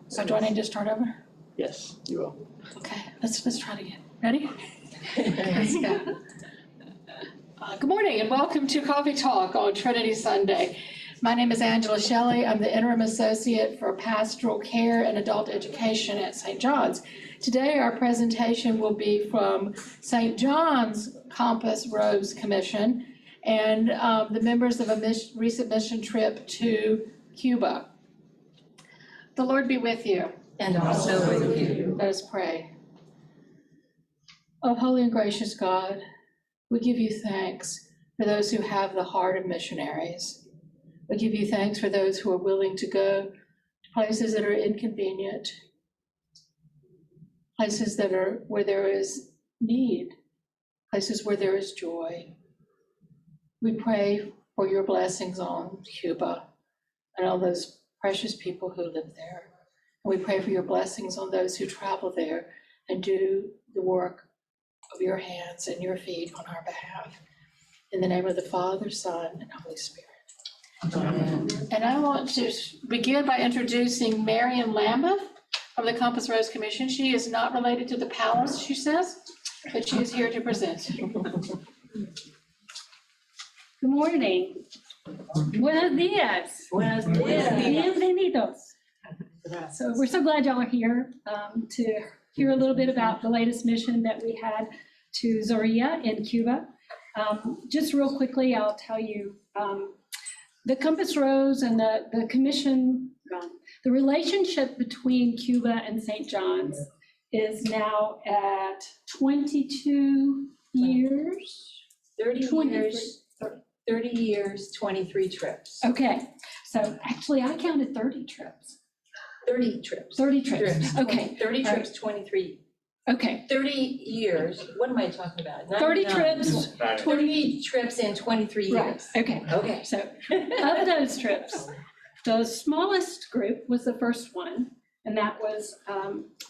So do I need to start over? Yes, you will. Okay, let's try it again. Ready? Let's go. Good morning and welcome to Coffee Talk on Trinity Sunday. My name is Angela Shelley. I'm the Interim Associate for Pastoral Care and Adult Education at St. John's. Today our presentation will be from St. John's Campus Rose Commission and the members of a recent mission trip to Cuba. The Lord be with you. And also with you. Let us pray. Oh, holy and gracious God, we give you thanks for those who have the heart of missionaries. We give you thanks for those who are willing to go to places that are inconvenient, places that are where there is need, places where there is joy. We pray for your blessings on Cuba and all those precious people who live there. And we pray for your blessings on those who travel there and do the work of your hands and your feet on our behalf. In the name of the Father, Son, and Holy Spirit. Amen. And I want to begin by introducing Marian Lamba from the Campus Rose Commission. She is not related to the palace, she says, but she is here to present. Good morning. Buenos días. Buenos días. Bienvenidos. So we're so glad y'all are here to hear a little bit about the latest mission that we had to Zorrilla in Cuba. Just real quickly, I'll tell you, the Campus Rose and the commission, the relationship between Cuba and St. John's is now at 22 years. 30 years, 23 trips. Okay, so actually I counted 30 trips. 30 trips. 30 trips, okay. 30 trips, 23. Okay, 30 years, what am I talking about? 30 99. trips, 20 trips in 23 right, years. okay. Okay. So of those trips, the smallest group was the first one, and that was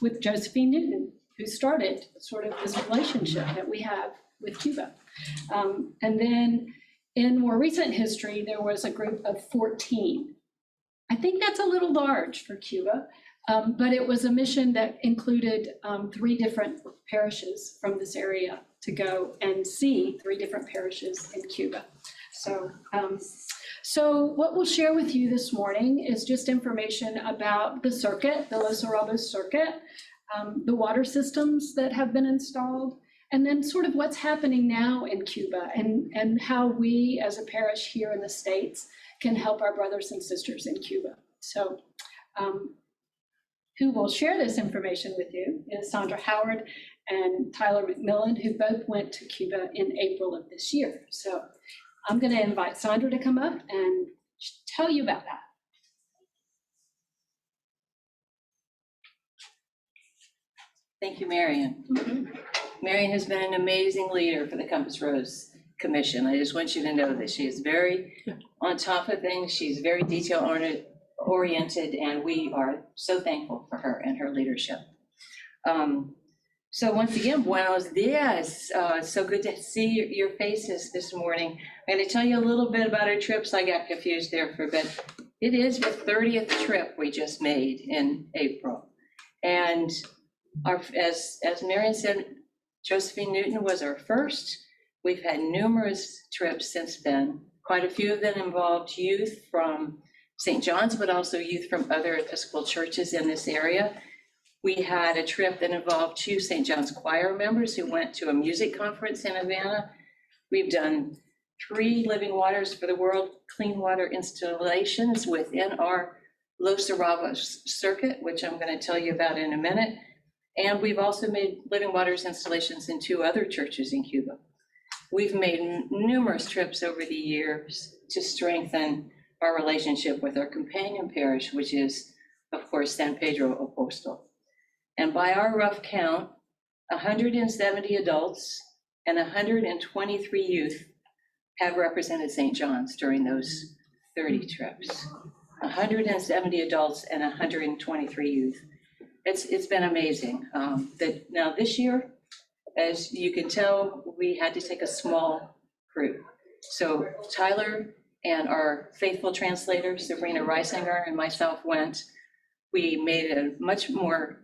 with Josephine Newton, who started sort of this relationship that we have with Cuba. And then in more recent history, there was a group of 14. I think that's a little large for Cuba, but it was a mission that included 3 different parishes from this area to go and see 3 different parishes in Cuba. So what we'll share with you this morning is just information about the circuit, the Los Arabos circuit, the water systems that have been installed, and then sort of what's happening now in Cuba and how we as a parish here in the States can help our brothers and sisters in Cuba. So who will share this information with you is Sandra Howard and Tyler Mcmillan, who both went to Cuba in April of this year. So I'm going to invite Sandra to come up and tell you about that. Thank you, Marian. Marian has been an amazing leader for the Campus Rose Commission. I just want you to know that she is very on top of things. She's very detail-oriented, and we are so thankful for her and her leadership. So once again, buenos dias. So good to see your faces this morning. I'm going to tell you a little bit about our trips. I got confused there for a bit. It is the 30th trip we just made in April. And as Marian said, Josephine Newton was our first. We've had numerous trips since then. Quite a few of them involved youth from St. John's, but also youth from other Episcopal churches in this area. We had a trip that involved 2 St. John's choir members who went to a music conference in Havana. We've done 3 Living Waters for the World clean water installations within our Los Arabos circuit, which I'm going to tell you about in a minute. And we've also made Living Waters installations in 2 other churches in Cuba. We've made numerous trips over the years to strengthen our relationship with our companion parish, which is, of course, San Pedro Apóstol. And by our rough count, 170 adults and 123 youth have represented St. John's during those 30 trips. 170 adults and 123 youth. It's been amazing. Now this year, as you can tell, we had to take a small group. So Tyler and our faithful translator, Sabrina Reisinger, and myself went we made a much more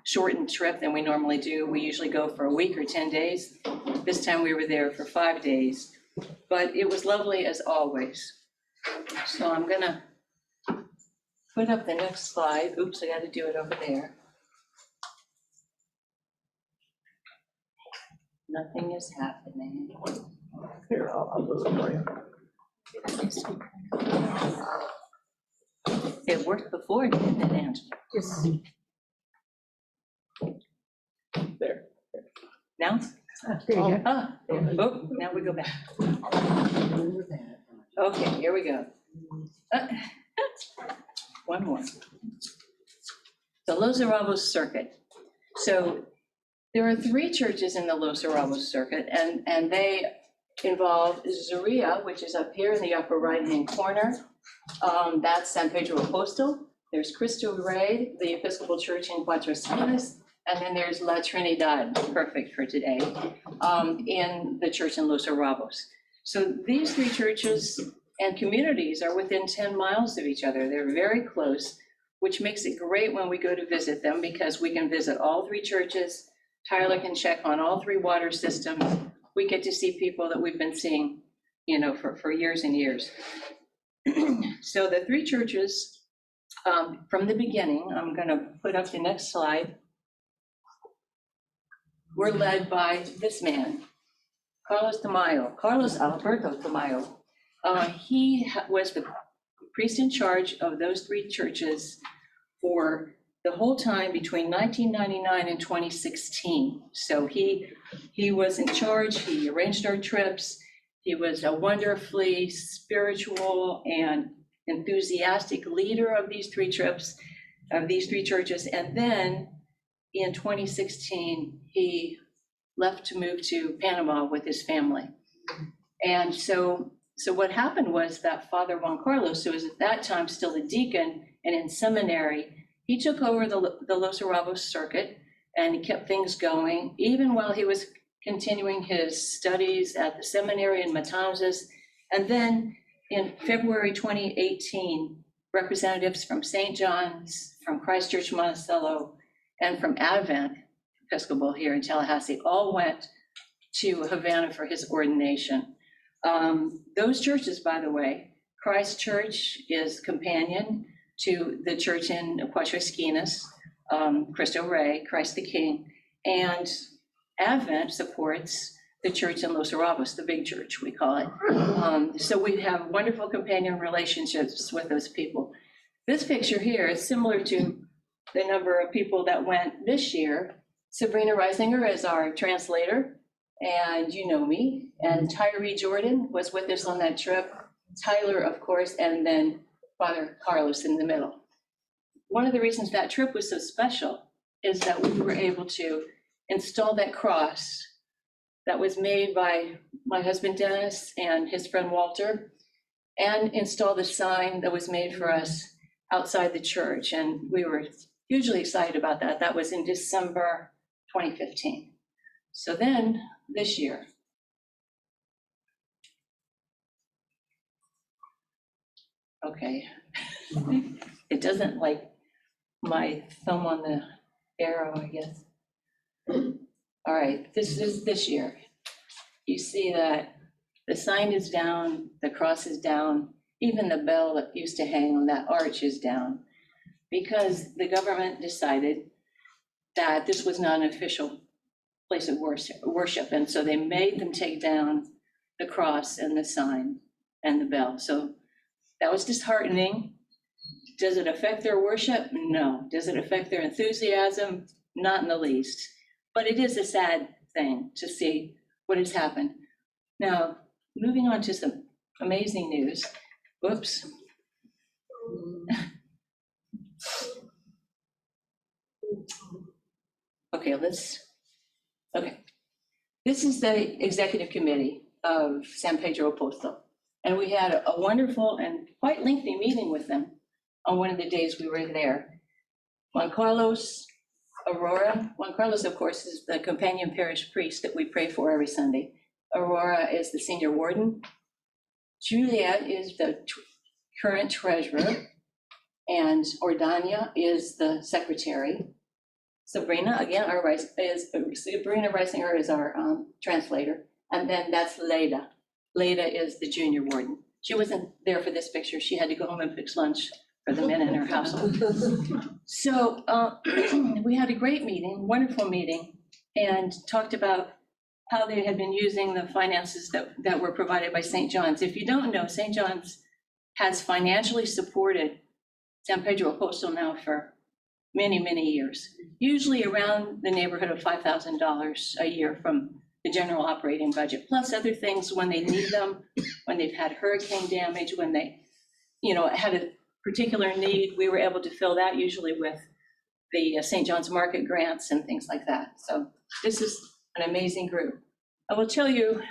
shortened trip than we normally do. We usually go for a week or 10 days. This time we were there for 5 days, but it was lovely as always. So I'm gonna put up the next slide. Oops, I gotta do it over there. Nothing is happening. Here, I'll do it for you. It worked before, didn't it, Angela? Just there. Now? There you go. Ah, oh, now we go back. Okay, here we go. One more. The Los Arabos Circuit. So there are 3 churches in the Los Arabos Circuit, and they involve Zorrilla, which is up here in the upper right-hand corner. That's San Pedro Apóstol. There's Cristo Rey, the Episcopal Church in Cuatro Esquinas, and then there's La Trinidad, perfect for today, in the church in Los Arabos. So these 3 churches and communities are within 10 miles of each other. They're very close, which makes it great when we go to visit them because we can visit all 3 churches. Tyler can check on all 3 water systems. We get to see people that we've been seeing, for years and years. So the 3 churches, from the beginning, I'm gonna put up the next slide, were led by this man, Carlos Alberto Tamayo. He was the priest in charge of those 3 churches for the whole time between 1999 and 2016. So he was in charge, he arranged our trips, he was a wonderfully spiritual and enthusiastic leader of these 3 trips, of these 3 churches. And then in 2016, he left to move to Panama with his family. And so what happened was that Father Juan Carlos, who was at that time still a deacon and in seminary, he took over the Los Arabos Circuit and he kept things going, even while he was continuing his studies at the seminary in Matanzas. And then in February 2018, representatives from St. John's, from Christ Church Monticello, and from Advent Episcopal here in Tallahassee all went to Havana for his ordination. Those churches, by the way, Christ Church is companion to the church in Cuatro Esquinas, Cristo Rey, Christ the King, and Advent supports the church in Los Arabos, the big church, we call it. So we have wonderful companion relationships with those people. This picture here is similar to the number of people that went this year. Sabrina Reisinger is our translator, and you know me, and Tyree Jordan was with us on that trip, Tyler, of course, and then Father Carlos in the middle. One of the reasons that trip was so special is that we were able to install that cross that was made by my husband Dennis and his friend Walter, and install the sign that was made for us outside the church. And we were hugely excited about that. That was in December 2015. So then this year, okay, it doesn't like my thumb on the arrow, I guess. All right, this is this year. You see that the sign is down, the cross is down, even the bell that used to hang on that arch is down, because the government decided that this was not an official place of worship, and so they made them take down the cross and the sign and the bell. So that was disheartening. Does it affect their worship? No. Does it affect their enthusiasm? Not in the least. But it is a sad thing to see what has happened. Now, moving on to some amazing news. Whoops. Okay. This is the executive committee of San Pedro Apóstol. And we had a wonderful and quite lengthy meeting with them on one of the days we were there. Juan Carlos, of course, is the companion parish priest that we pray for every Sunday. Aurora is the senior warden. Juliet is the current treasurer. and Ordania is the secretary. Sabrina, again, Sabrina Reisinger is our translator, and then that's Leda. Leda is the junior warden. She wasn't there for this picture. She had to go home and fix lunch for the men in her household. So we had a great meeting, wonderful meeting, and talked about how they had been using the finances that were provided by St. John's. If you don't know, St. John's has financially supported San Pedro Apóstol now for many, many years, usually around the neighborhood of $5,000 a year from the general operating budget, plus other things when they need them, when they've had hurricane damage, when they, had a particular need, we were able to fill that usually with the St. John's Market grants and things like that. So this is an amazing group. I will tell you,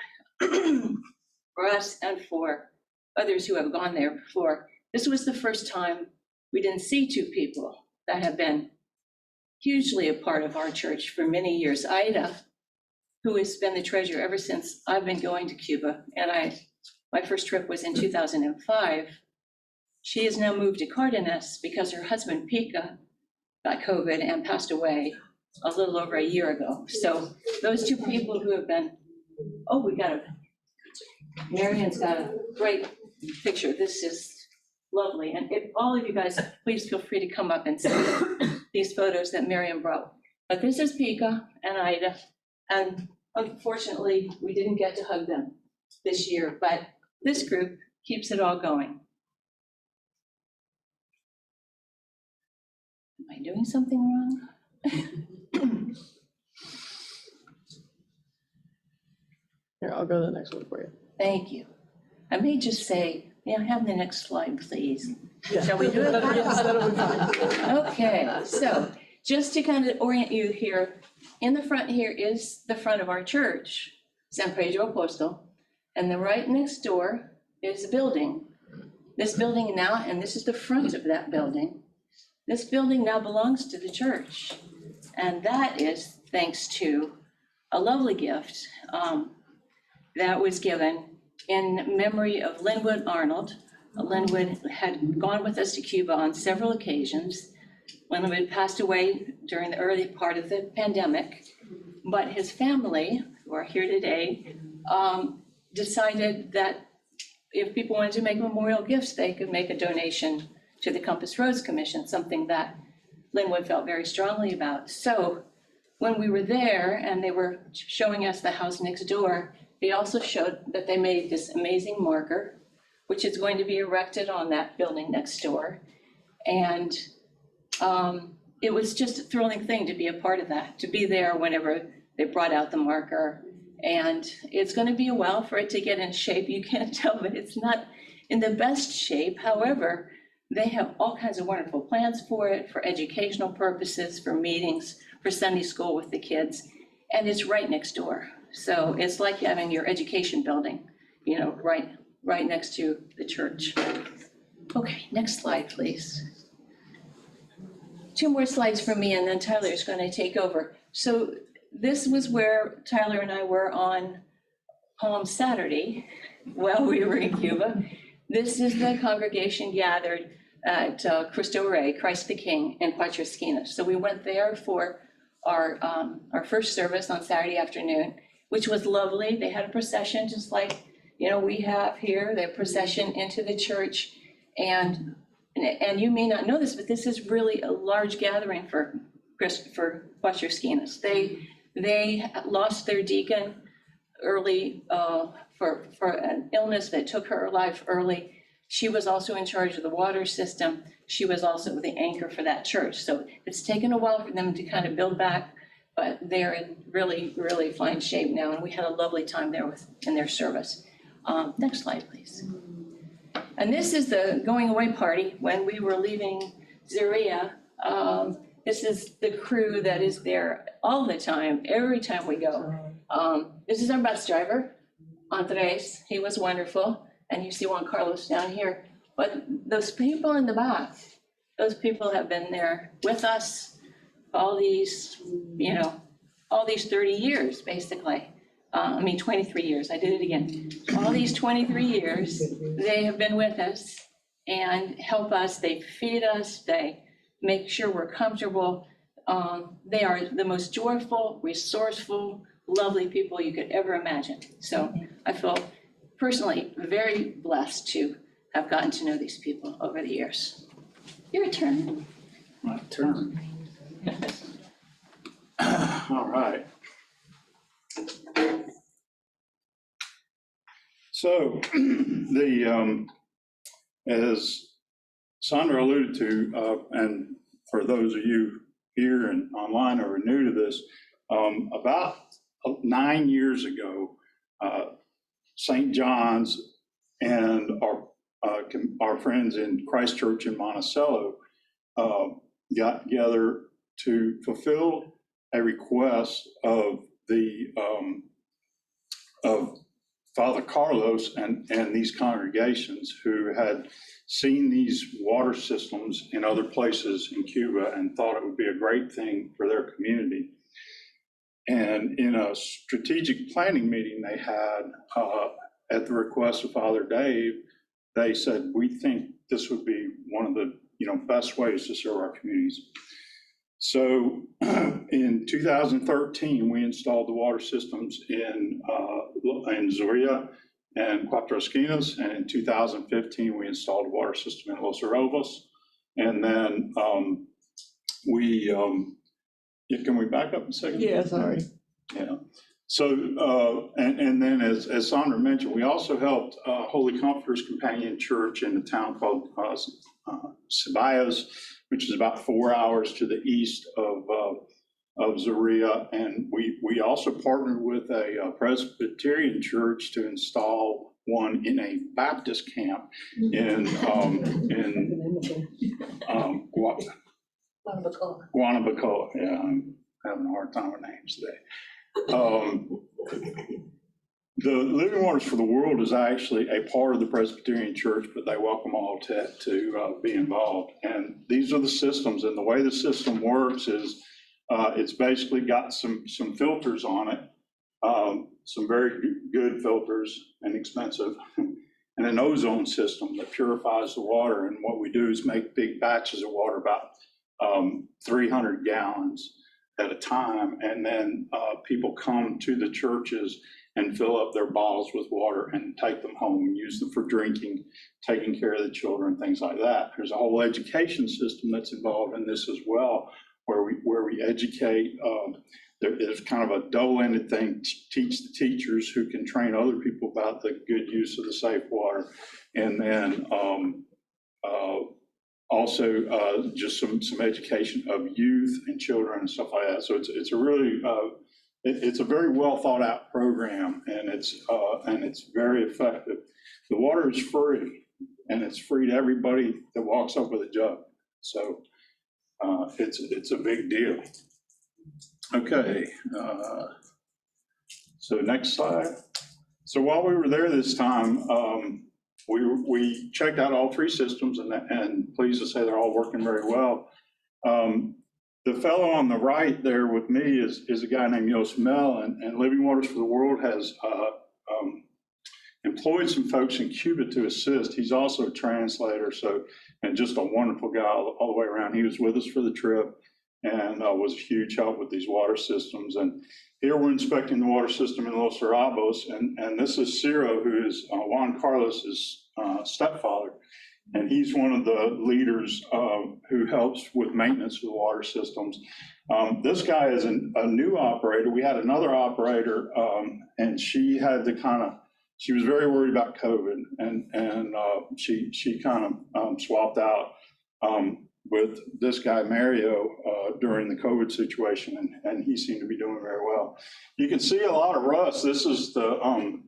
for us and for others who have gone there before, this was the first time we didn't see two people that have been hugely a part of our church for many years. Ida, who has been the treasurer ever since I've been going to Cuba, and my first trip was in 2005. She has now moved to Cardenas because her husband, Pika, got COVID and passed away a little over a year ago. So those two people who have been, Marian's got a great picture. This is lovely. And if all of you guys, please feel free to come up and see these photos that Marian brought. But this is Pika and Ida. And unfortunately, we didn't get to hug them this year, but this group keeps it all going. Am I doing something wrong? Here, I'll go to the next one for you. Thank you. I may just say, have the next slide, please. Yeah. Shall we do it? Yes, that'll be fine. Okay, so just to kind of orient you here, in the front here is the front of our church, San Pedro Apóstol, and then right next door is a building. This building now, and this is the front of that building. This building now belongs to the church, and that is thanks to a lovely gift that was given in memory of Linwood Arnold. Linwood had gone with us to Cuba on several occasions. Linwood passed away during the early part of the pandemic, but his family, who are here today, decided that if people wanted to make memorial gifts, they could make a donation to the Compass Rose Commission, something that Linwood felt very strongly about. So when we were there and they were showing us the house next door, they also showed that they made this amazing marker, which is going to be erected on that building next door. And it was just a thrilling thing to be a part of that, to be there whenever they brought out the marker. And it's going to be a while for it to get in shape. You can't tell, but it's not in the best shape. However, they have all kinds of wonderful plans for it, for educational purposes, for meetings, for Sunday school with the kids. And it's right next door. So it's like having your education building, right next to the church. Okay, next slide, please. 2 more slides from me, and then Tyler's going to take over. So this was where Tyler and I were on Palm Saturday while we were in Cuba. This is the congregation gathered at Cristo Rey, Christ the King, in Cuatro Esquinas. So we went there for our first service on Saturday afternoon, which was lovely. They had a procession just like we have here, the procession into the church. And you may not know this, but this is really a large gathering for Cuatro Esquinas. They lost their deacon early for an illness that took her life early. She was also in charge of the water system. She was also the anchor for that church. So it's taken a while for them to kind of build back, but they're in really, really fine shape now. And we had a lovely time there in their service. Next slide, please. And this is the going away party when we were leaving Zorrilla. This is the crew that is there all the time, every time we go. This is our bus driver, Andres. He was wonderful. And you see Juan Carlos down here. But those people in the back, those people have been there with us all these, all these 30 years, basically. 23 years, I did it again. All these 23 years, they have been with us. and help us. They feed us, they make sure we're comfortable. They are the most joyful, resourceful, lovely people you could ever imagine. So I feel personally very blessed to have gotten to know these people over the years. Your turn. My turn. All right. So as Sandra alluded to, and for those of you here and online who are new to this, about 9 years ago, St. John's and our friends in Christchurch and Monticello got together to fulfill a request of of Father Carlos and these congregations who had seen these water systems in other places in Cuba and thought it would be a great thing for their community. And in a strategic planning meeting they had at the request of Father Dave, they said, we think this would be one of the best ways to serve our communities. So in 2013, we installed the water systems in Zorrilla and Cuatro Esquinas, and in 2015, we installed a water system in Los Zorrillas. And then can we back up a second? Yeah, sorry. Yeah. So, and then as Sandra mentioned, we also helped Holy Comforters Companion Church in a town called Ceballos, which is about 4 hours to the east of Zorrilla. And we also partnered with a Presbyterian church to install one in a Baptist camp in Guanabacoa. Yeah, I'm having a hard time with names today. The Living Waters for the World is actually a part of the Presbyterian Church, but they welcome all to be involved. And these are the systems, and the way the system works is it's basically got some filters on it, some very good filters, inexpensive, and an ozone system that purifies the water. And what we do is make big batches of water, about 300 gallons at a time, and then people come to the churches and fill up their bottles with water and take them home and use them for drinking, taking care of the children, things like that. There's a whole education system that's involved in this as well, where we educate. There's kind of a double-ended thing, teach the teachers who can train other people about the good use of the safe water, and then also just some education of youth and children and stuff like that. So it's a really it's a very well thought out program, and it's very effective. The water is free, and it's free to everybody that walks up with a jug. So it's a big deal. Okay, so next slide. So while we were there this time, we checked out all three systems, and pleased to say they're all working very well. The fellow on the right there with me is a guy named Mcmillan, and Living Waters for the World has employed some folks in Cuba to assist. He's also a translator, and just a wonderful guy all the way around. He was with us for the trip and was a huge help with these water systems. And here we're inspecting the water system in Los Zorrillas, and this is Ciro, who is Juan Carlos's stepfather. And he's one of the leaders who helps with maintenance of the water systems. This guy is a new operator. We had another operator, and she was very worried about COVID, and she kind of swapped out with this guy, Mario, during the COVID situation, and he seemed to be doing very well. You can see a lot of rust. This is the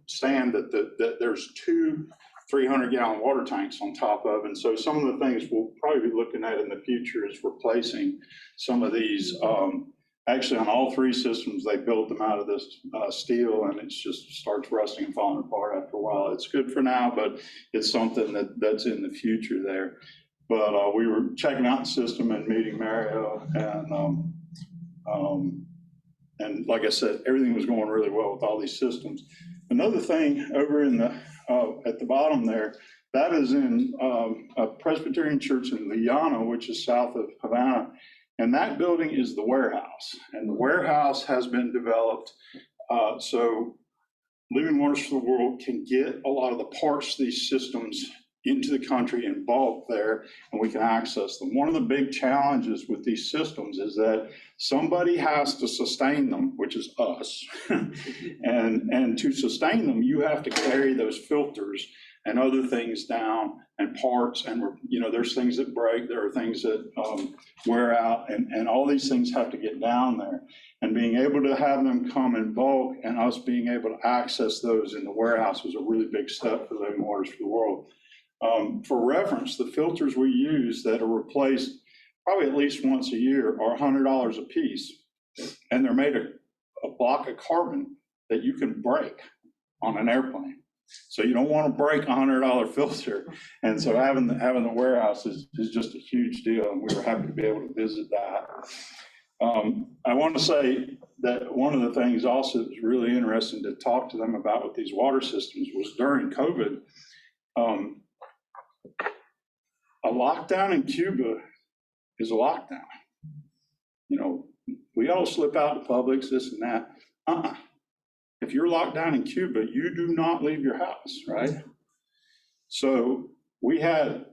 stand that there's two 300-gallon water tanks on top of. And so some of the things we'll probably be looking at in the future is replacing some of these. Actually, on all three systems, they built them out of this steel, and it just starts rusting and falling apart after a while. It's good for now, but it's something that's in the future there. But we were checking out the system and meeting Mario, and like I said, everything was going really well with all these systems. Another thing over in the at the bottom there, that is in a Presbyterian church in Liana, which is south of Havana. And that building is the warehouse. And the warehouse has been developed so Living Waters for the World can get a lot of the parts of these systems into the country in bulk there, and we can access them. One of the big challenges with these systems is that somebody has to sustain them, which is us. and to sustain them, you have to carry those filters and other things down and parts, and there's things that break, there are things that wear out, and all these things have to get down there. And being able to have them come in bulk and us being able to access those in the warehouse was a really big step for Living Waters for the World. For reference, the filters we use that are replaced probably at least once a year are $100 a piece. And they're made of a block of carbon that you can break on an airplane. So you don't want to break a $100 filter. And so having the warehouse is just a huge deal. And we were happy to be able to visit that. I want to say that one of the things also that's really interesting to talk to them about with these water systems was during COVID, a lockdown in Cuba is a lockdown. We all slip out to Publix, this and that. If you're locked down in Cuba, you do not leave your house, right? So we had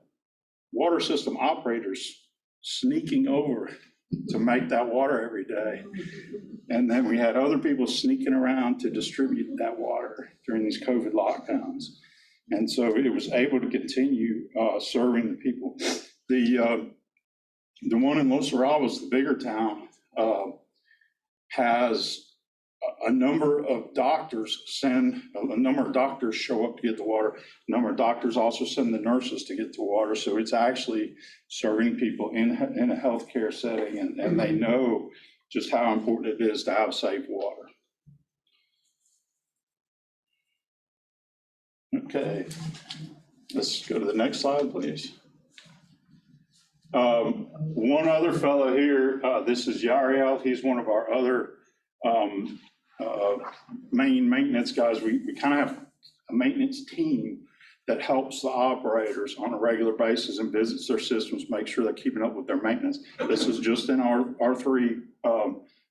water system operators sneaking over to make that water every day. And then we had other people sneaking around to distribute that water during these COVID lockdowns. And so it was able to continue serving the people. The one in Los Zorrillas, the bigger town, has a number of doctors show up to get the water. A number of doctors also send the nurses to get the water. So it's actually serving people in a healthcare setting, and they know just how important it is to have safe water. Okay, let's go to the next slide, please. One other fellow here, this is Yariel. He's one of our other main maintenance guys. We kind of have a maintenance team that helps the operators on a regular basis and visits their systems, make sure they're keeping up with their maintenance. This is just in our R3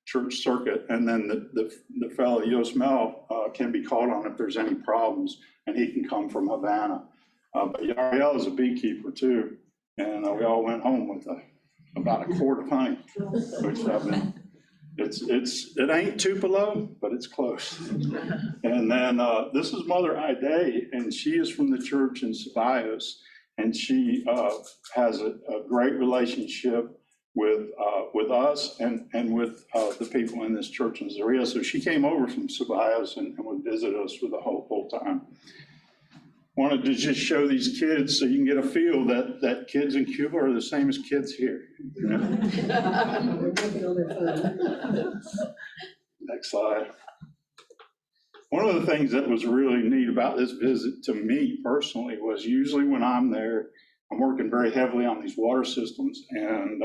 church circuit, and then the fellow Yosmel can be called on if there's any problems, and he can come from Havana. But Yariel is a beekeeper too, and we all went home with about a quart of honey, which I've been. It ain't Tupelo, but it's close. And then this is Mother Ide, and she is from the church in Ceballos, and she has a great relationship with us and with the people in this church in Zorrilla. So she came over from Ceballos and would visit us for the whole time. Wanted to just show these kids so you can get a feel that kids in Cuba are the same as kids here. Next slide. One of the things that was really neat about this visit to me personally was usually when I'm there, I'm working very heavily on these water systems, and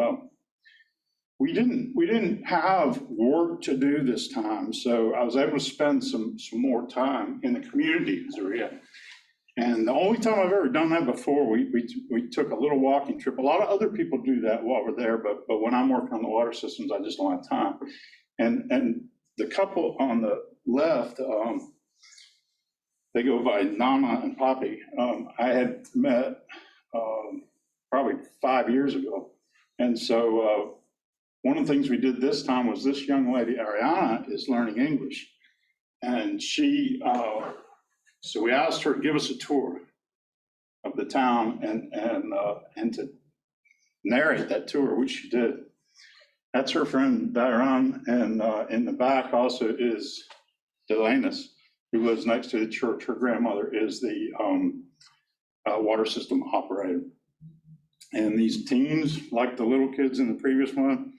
we didn't have work to do this time, so I was able to spend some more time in the community in Zorrilla. And the only time I've ever done that before, we took a little walking trip. A lot of other people do that while we're there, but when I'm working on the water systems, I just don't have time. And the couple on the left, they go by Nana and Papi. I had met probably 5 years ago. And so one of the things we did this time was this young lady, Ariana, is learning English. And so we asked her to give us a tour of the town and to narrate that tour, which she did. That's her friend Dairan, and in the back also is Delanis, who lives next to the church. Her grandmother is the water system operator. And these teens, like the little kids in the previous one,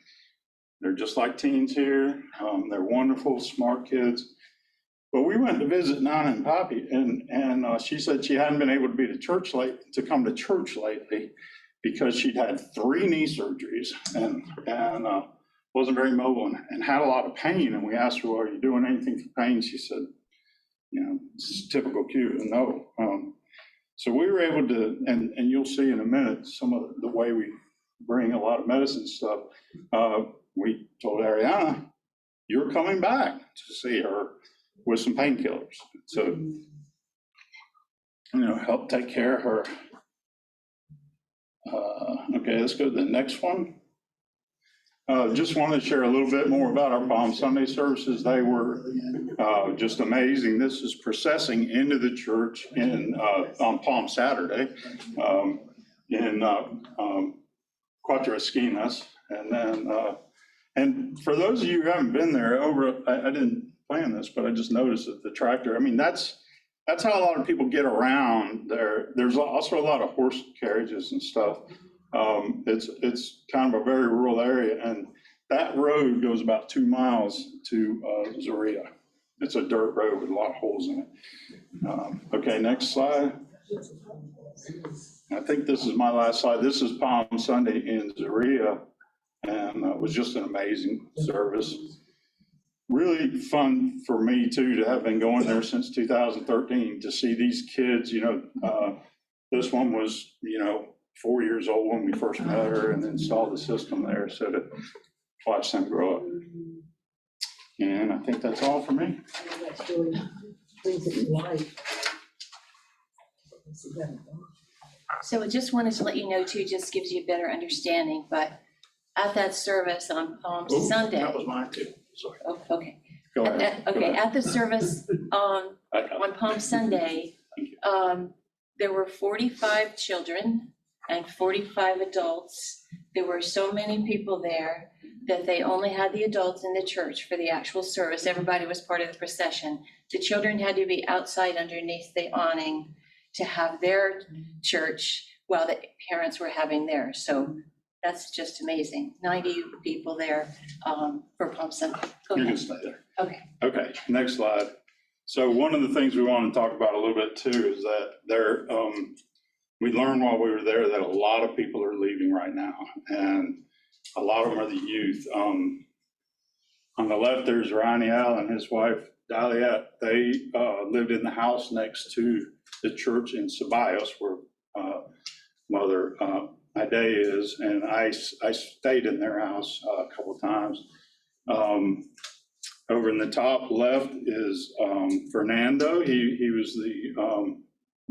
they're just like teens here. They're wonderful, smart kids. But we went to visit Nana and Papi, and she said she hadn't been able to come to church lately because she'd had 3 knee surgeries and wasn't very mobile and had a lot of pain. And we asked her, well, are you doing anything for pain? She said, it's typical Cuban, no. So we were able to, and you'll see in a minute, some of the way we bring a lot of medicine stuff. We told Ariana, you're coming back to see her with some painkillers. So, help take care of her. Okay, let's go to the next one. Just wanted to share a little bit more about our Palm Sunday services. They were just amazing. This is processing into the church on Palm Saturday in Cuatro Esquinas. And then, and for those of you who haven't been there, I didn't plan this, but I just noticed that the tractor, I mean, that's how a lot of people get around there. There's also a lot of horse carriages and stuff. It's kind of a very rural area, and that road goes about 2 miles to Zorrilla. It's a dirt road with a lot of holes in it. Okay, next slide. I think this is my last slide. This is Palm Sunday in Zorrilla, and it was just an amazing service. Really fun for me too to have been going there since 2013 to see these kids. This one was 4 years old when we first met her and installed the system there, so to watch them grow up. And I think that's all for me. So I just wanted to let you know too, just gives you a better understanding, but at that service on Palm Sunday. That was mine too, sorry. Oh, okay. Go ahead. Okay, at the service on Palm Sunday, there were 45 children and 45 adults. There were so many people there that they only had the adults in the church for the actual service. Everybody was part of the procession. The children had to be outside underneath the awning to have their church while the parents were having theirs. So that's just amazing. 90 people there for Palm Sunday. Go You can ahead. stay there. Okay. Okay, next slide. So one of the things we want to talk about a little bit too is that we learned while we were there that a lot of people are leaving right now, and a lot of them are the youth. On the left, there's Raniel and his wife, Dalia. They lived in the house next to the church in Ceballos, where Mother Ade is, and I stayed in their house a couple of times. Over in the top left is Fernando. He was the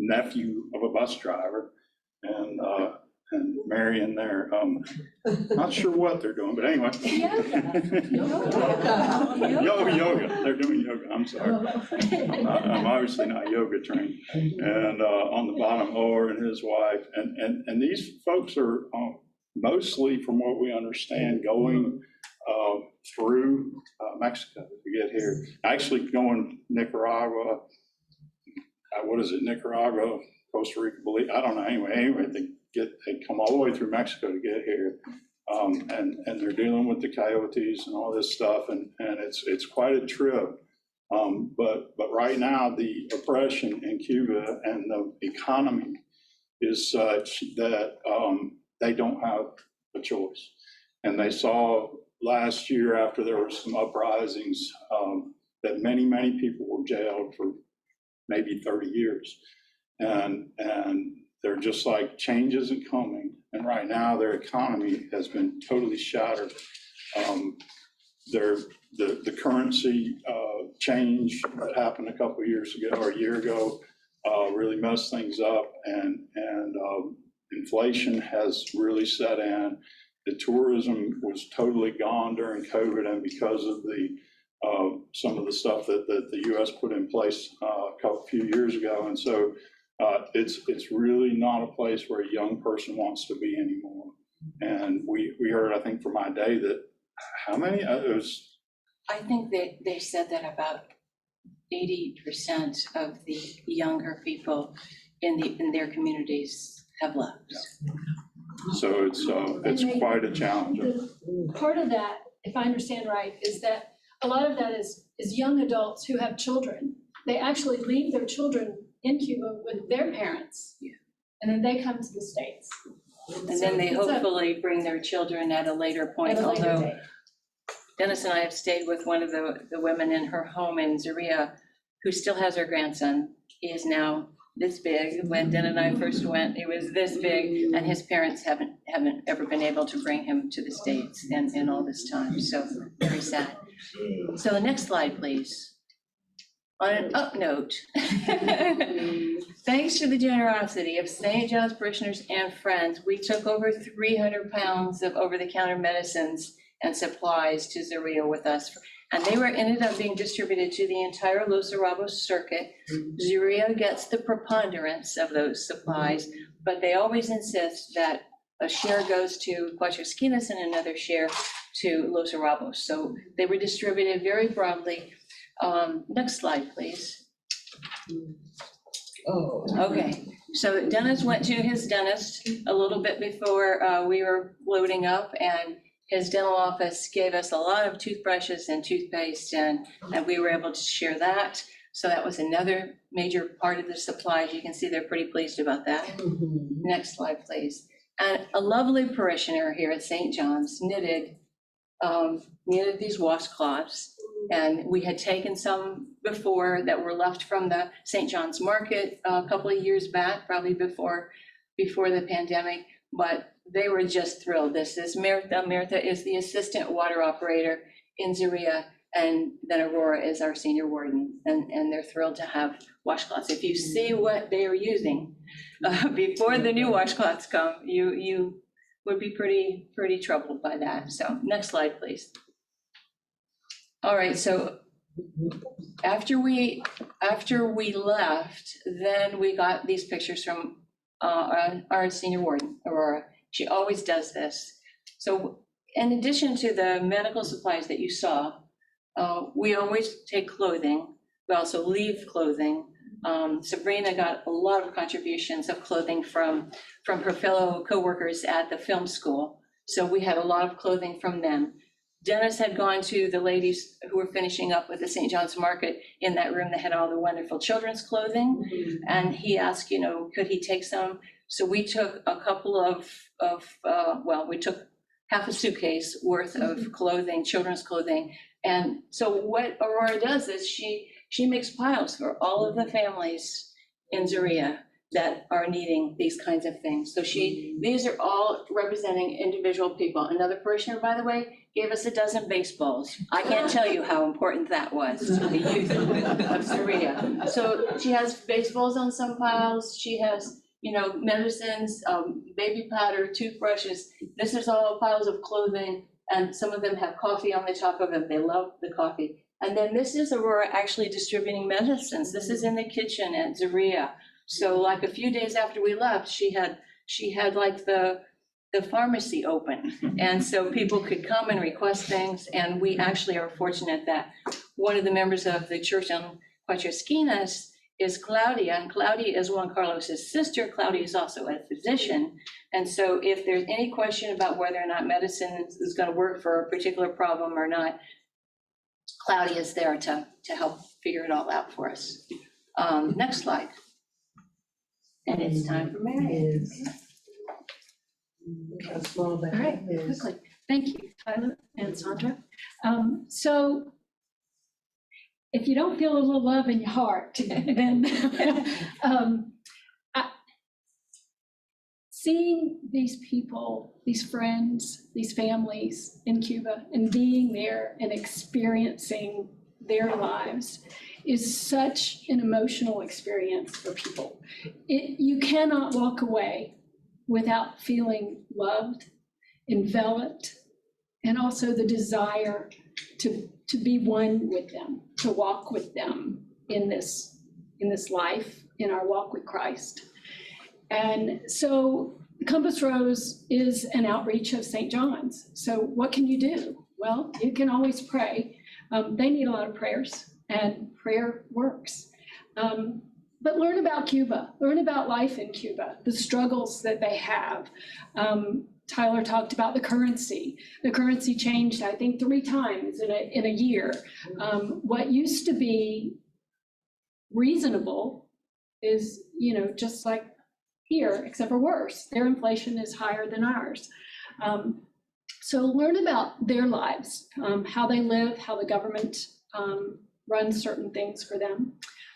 nephew of a bus driver, and Marian there. Not sure what they're doing, but anyway. Yoga. They're doing yoga. I'm sorry. I'm obviously not yoga trained. And on the bottom, Or and his wife. And these folks are mostly, from what we understand, going through Mexico to get here. Actually going Nicaragua, Nicaragua, Costa Rica, Belize, I don't know, anyway, they come all the way through Mexico to get here. And they're dealing with the coyotes and all this stuff, and it's quite a trip. But right now, the oppression in Cuba and the economy is such that they don't have a choice. And they saw last year, after there were some uprisings, that many people were jailed for maybe 30 years. And they're just like, change isn't coming. And right now, their economy has been totally shattered. The currency change that happened a couple of years ago or a year ago really messed things up, and inflation has really set in. The tourism was totally gone during COVID, and because of some of the stuff that the U.S. put in place a few years ago, and so it's really not a place where a young person wants to be anymore. And we heard, I think, from my day that how many? I think they said that about 80% of the younger people in their communities have left. Yeah. So it's quite a challenge. Part of that, if I understand right, is that a lot of that is young adults who have children. They actually leave their children in Cuba with their parents. Yeah. And then they come to the States. And then they hopefully bring their children at a later point, At a later although date. Dennis and I have stayed with one of the women in her home in Zorrilla who still has her grandson. He is now this big. When Den and I first went, he was this big, and his parents haven't ever been able to bring him to the States in all this time, so very sad. So the next slide, please. On an up note, thanks to the generosity of St. John's parishioners and friends, we took over 300 pounds of over-the-counter medicines and supplies to Zorrilla with us. And they ended up being distributed to the entire Los Arabos circuit. Zorrilla gets the preponderance of those supplies, but they always insist that a share goes to Cuatro Esquinas and another share to Los Arabos. So they were distributed very broadly. Next slide, please. Oh. Okay, so Dennis went to his dentist a little bit before we were loading up, and his dental office gave us a lot of toothbrushes and toothpaste, and we were able to share that. So that was another major part of the supplies. You can see they're pretty pleased about that. Next slide, please. And a lovely parishioner here at St. John's knitted these washcloths. And we had taken some before that were left from the St. John's Market a couple of years back, probably before the pandemic, but they were just thrilled. This is Martha. Martha is the assistant water operator in Zorrilla, and then Aurora is our senior warden, and they're thrilled to have washcloths. If you see what they are using before the new washcloths come, you would be pretty troubled by that. So next slide, please. All right, so after we left, then we got these pictures from our senior warden, Aurora. She always does this. So in addition to the medical supplies that you saw, we always take clothing. We also leave clothing. Sabrina got a lot of contributions of clothing from her fellow coworkers at the film school. So we had a lot of clothing from them. Dennis had gone to the ladies who were finishing up with the St. John's Market in that room that had all the wonderful children's clothing. And he asked, could he take some? So we took a couple we took half a suitcase worth of clothing, children's clothing. And so what Aurora does is she makes piles for all of the families in Zorrilla that are needing these kinds of things. So these are all representing individual people. Another parishioner, by the way, gave us a dozen baseballs. I can't tell you how important that was to the youth of Zorrilla. So she has baseballs on some piles. She has, medicines, baby powder, toothbrushes. This is all piles of clothing, and some of them have coffee on the top of them. They love the coffee. And then this is Aurora actually distributing medicines. This is in the kitchen at Zorrilla. So like a few days after we left, she had like the pharmacy open. And so people could come and request things. And we actually are fortunate that one of the members of the church on Cuatro Esquinas is Claudia. And Claudia is Juan Carlos's sister. Claudia is also a physician. And so if there's any question about whether or not medicine is going to work for a particular problem or not, Claudia is there to help figure it all out for us. Next slide. And it's time for Marian. All right, quickly. Thank you, Tyler and Sandra. So if you don't feel a little love in your heart, then seeing these people, these friends, these families in Cuba, and being there and experiencing their lives is such an emotional experience for people. You cannot walk away without feeling loved, enveloped, and also the desire to be one with them, to walk with them in this life, in our walk with Christ. And so Compass Rose is an outreach of St. John's. So what can you do? Well, you can always pray. They need a lot of prayers, and prayer works. But learn about Cuba, learn about life in Cuba, the struggles that they have. Tyler talked about the currency. The currency changed, I think, 3 times in a year. What used to be reasonable is, just like here, except for worse. Their inflation is higher than ours. So learn about their lives, how they live, how the government run certain things for them.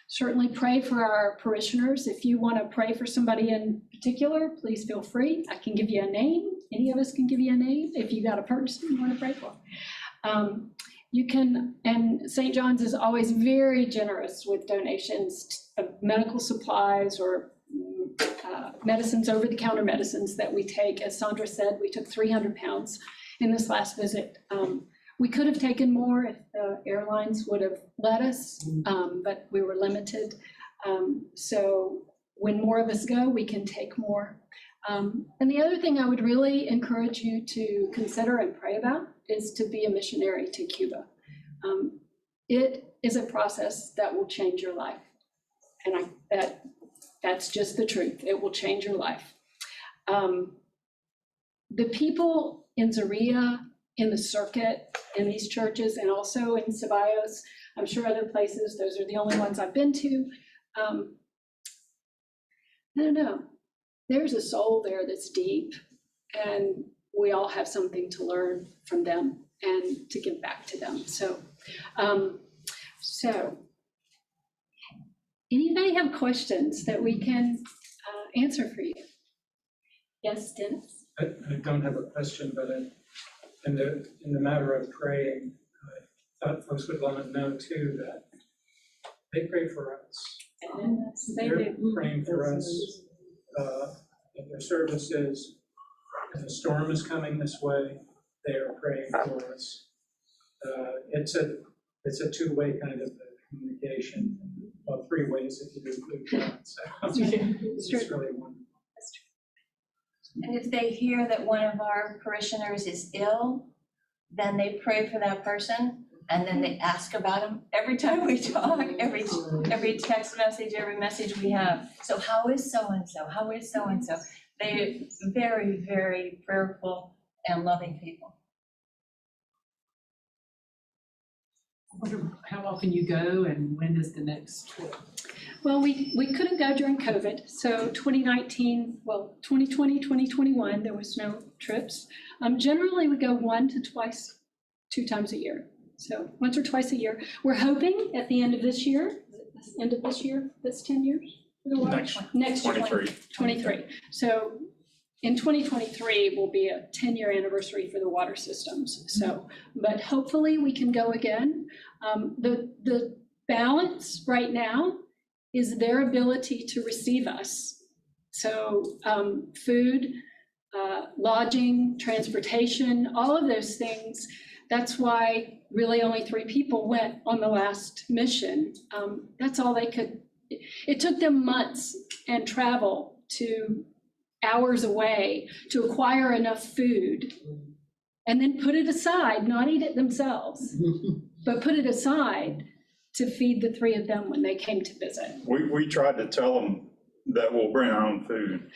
Certainly pray for our parishioners. If you want to pray for somebody in particular, please feel free. I can give you a name. Any of us can give you a name if you got a person you want to pray for. You can, and St. John's is always very generous with donations of medical supplies or medicines, over-the-counter medicines that we take. As Sandra said, we took 300 pounds in this last visit. We could have taken more if the airlines would have let us, but we were limited. So when more of us go, we can take more. And the other thing I would really encourage you to consider and pray about is to be a missionary to Cuba. It is a process that will change your life. And that's just the truth. It will change your life. The people in Zorrilla, in the circuit, in these churches, and also in Ceballos, I'm sure other places, those are the only ones I've been to. I don't know. There's a soul there that's deep, and we all have something to learn from them and to give back to them. So anybody have questions that we can answer for you? Yes, Dennis? I don't have a question, but in the matter of praying, I thought folks would want to know too that they pray for us. They They're do. praying for us in their services. If a storm is coming this way, they are praying for us. It's a two-way kind of communication, well, three ways if you include God. So it's really wonderful. And if they hear that one of our parishioners is ill, then they pray for that person, and then they ask about him every time we talk, every text message, every message we have. So how is so-and-so? How is so-and-so? They're very, very prayerful and loving people. I wonder how often you go and when is the next trip? Well, we couldn't go during COVID. So 2019, well, 2020, 2021, there was no trips. Generally, we go 2 times a year. So once or twice a year. We're hoping at the end of this year, that's 10 years? Next year, 23. So in 2023 will be a 10-year anniversary for the water systems. So, but hopefully we can go again. The balance right now is their ability to receive us. So food, lodging, transportation, all of those things. That's why really only 3 people went on the last mission. That's all they could. It took them months and travel to hours away to acquire enough food and then put it aside, not eat it themselves, but put it aside to feed the 3 of them when they came to visit. We tried to tell them that we'll bring our own food.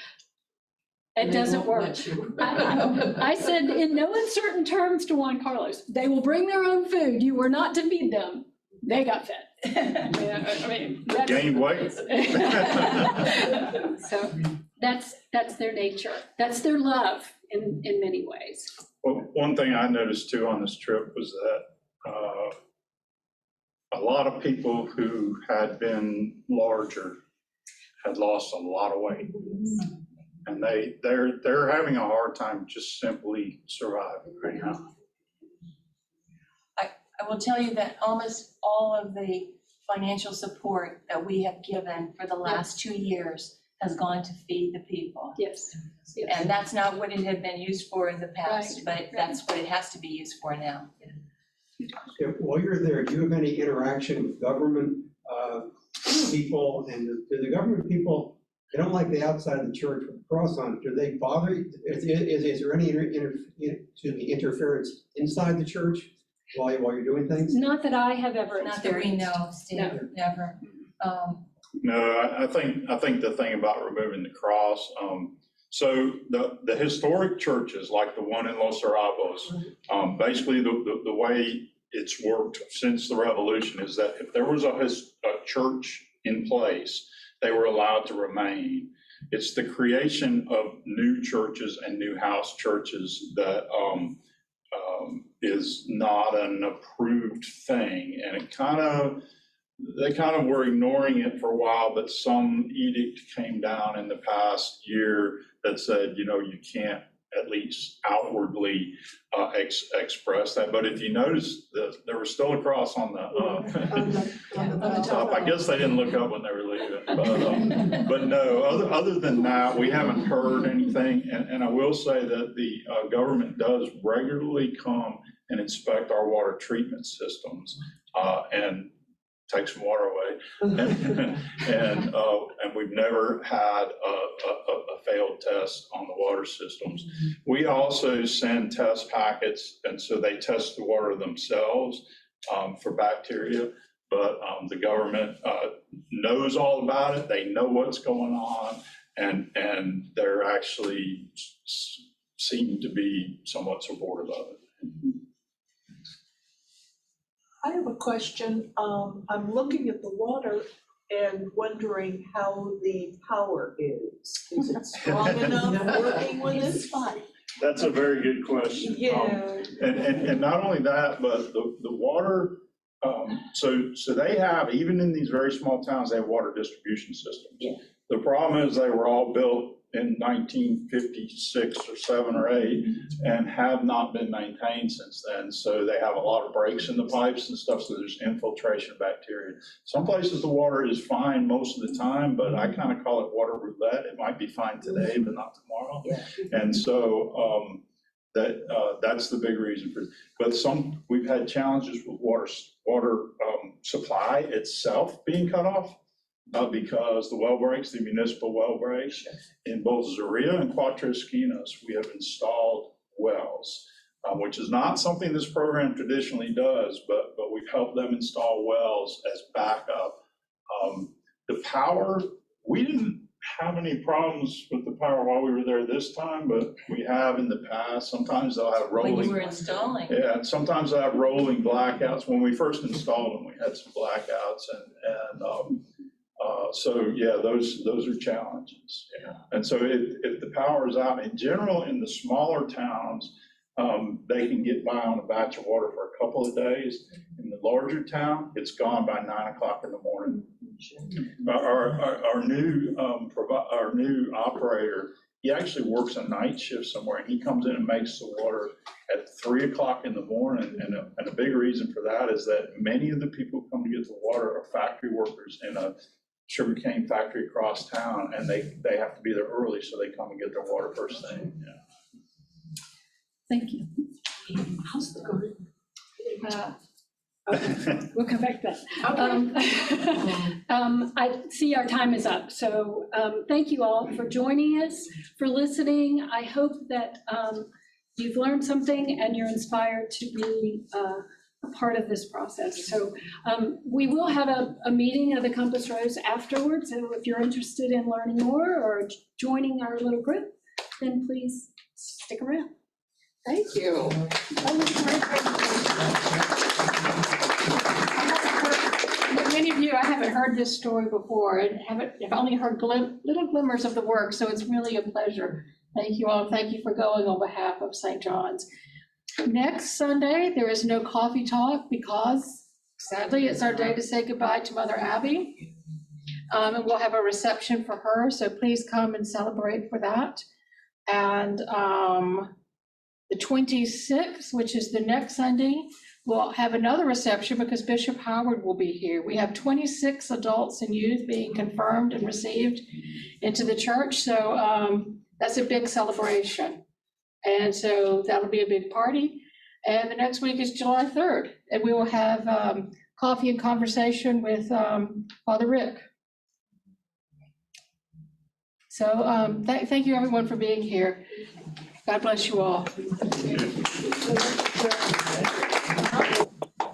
It doesn't work. I said in no uncertain terms to Juan Carlos, they will bring their own food. You were not to feed them. They got fed. Gained weight. So that's their nature. That's their love in many ways. Well, one thing I noticed too on this trip was that a lot of people who had been larger had lost a lot of weight. And they're having a hard time just simply surviving right now. I will tell you that almost all of the financial support that we have given for the last 2 years has gone to feed the people. Yes. And that's not what it had been used for in the past, Right, but that's what it has to be used for now. Yeah, while you're there, do you have any interaction with government people? And do the government people, they don't like the outside of the church with the cross on it. Do they bother you? Is there any interference inside the church while you're doing things? Not that I have ever Not that we experienced. know, Steve, never. No, I think the thing about removing the cross, so the historic churches, like the one in Los Arabos, basically the way it's worked since the revolution is that if there was a church in place, they were allowed to remain. It's the creation of new churches and new house churches that is not an approved approved thing, and they kind of were ignoring it for a while, but some edict came down in the past year that said, you can't at least outwardly express that. But if you notice, there was still a cross on the top. I guess they didn't look up when they were leaving. But no, other than that, we haven't heard anything. And I will say that the government does regularly come and inspect our water treatment systems and take some water away. And we've never had a failed test on the water systems. We also send test packets, and so they test the water themselves for bacteria. But the government knows all about it. They know what's going on, and they're actually seem to be somewhat supportive of it. I have a question. I'm looking at the water and wondering how the power is. Is it strong enough working when it's fine? That's a very good question. Yeah. And not only that, but the water, so they have, even in these very small towns, they have water distribution systems. Yeah. The problem is they were all built in 1956 or 7 or 8 and have not been maintained since then. So they have a lot of breaks in the pipes and stuff, so there's infiltration of bacteria. Some places the water is fine most of the time, but I kind of call it water roulette. It might be fine today, but not tomorrow. Yeah. And so that's the big reason for it. But we've had challenges with water supply itself being cut off. Because the well breaks, the municipal well breaks, in both Zorrilla and Cuatro Esquinas, we have installed wells, which is not something this program traditionally does, but we've helped them install wells as backup. The power, we didn't have any problems with the power while we were there this time, but we have in the past. Sometimes they'll have rolling. When you were installing. Yeah, sometimes they'll have rolling blackouts. When we first installed them, we had some blackouts so yeah, those are challenges. Yeah. And so if the power is out, in general, in the smaller towns, they can get by on a batch of water for a couple of days. In the larger town, it's gone by 9 o'clock in the morning. Our new operator, he actually works a night shift somewhere, and he comes in and makes the water at 3 o'clock in the morning. And a big reason for that is that many of the people who come to get the water are factory workers in a sugarcane factory across town, and they have to be there early, so they come and get their water first thing. Yeah. Thank you. How's the garden? Okay, we'll come back to that. I see our time is up, so thank you all for joining us, for listening. I hope that you've learned something and you're inspired to be a part of this process. So we will have a meeting of the Compass Rose afterwards, so if you're interested in learning more or joining our little group, then please stick around. Thank you. Many of you, I haven't heard this story before and I've only heard little glimmers of the work, so it's really a pleasure. Thank you all. Thank you for going on behalf of St. John's. Next Sunday, there is no coffee talk because sadly it's our day to say goodbye to Mother Abby. And we'll have a reception for her, so please come and celebrate for that. And the 26th, which is the next Sunday, we'll have another reception because Bishop Howard will be here. We have 26 adults and youth being confirmed and received into the church, so that's a big celebration. And so that'll be a big party. And the next week is July 3rd, and we will have coffee and conversation with Father Rick. So thank you everyone for being here. God bless you all.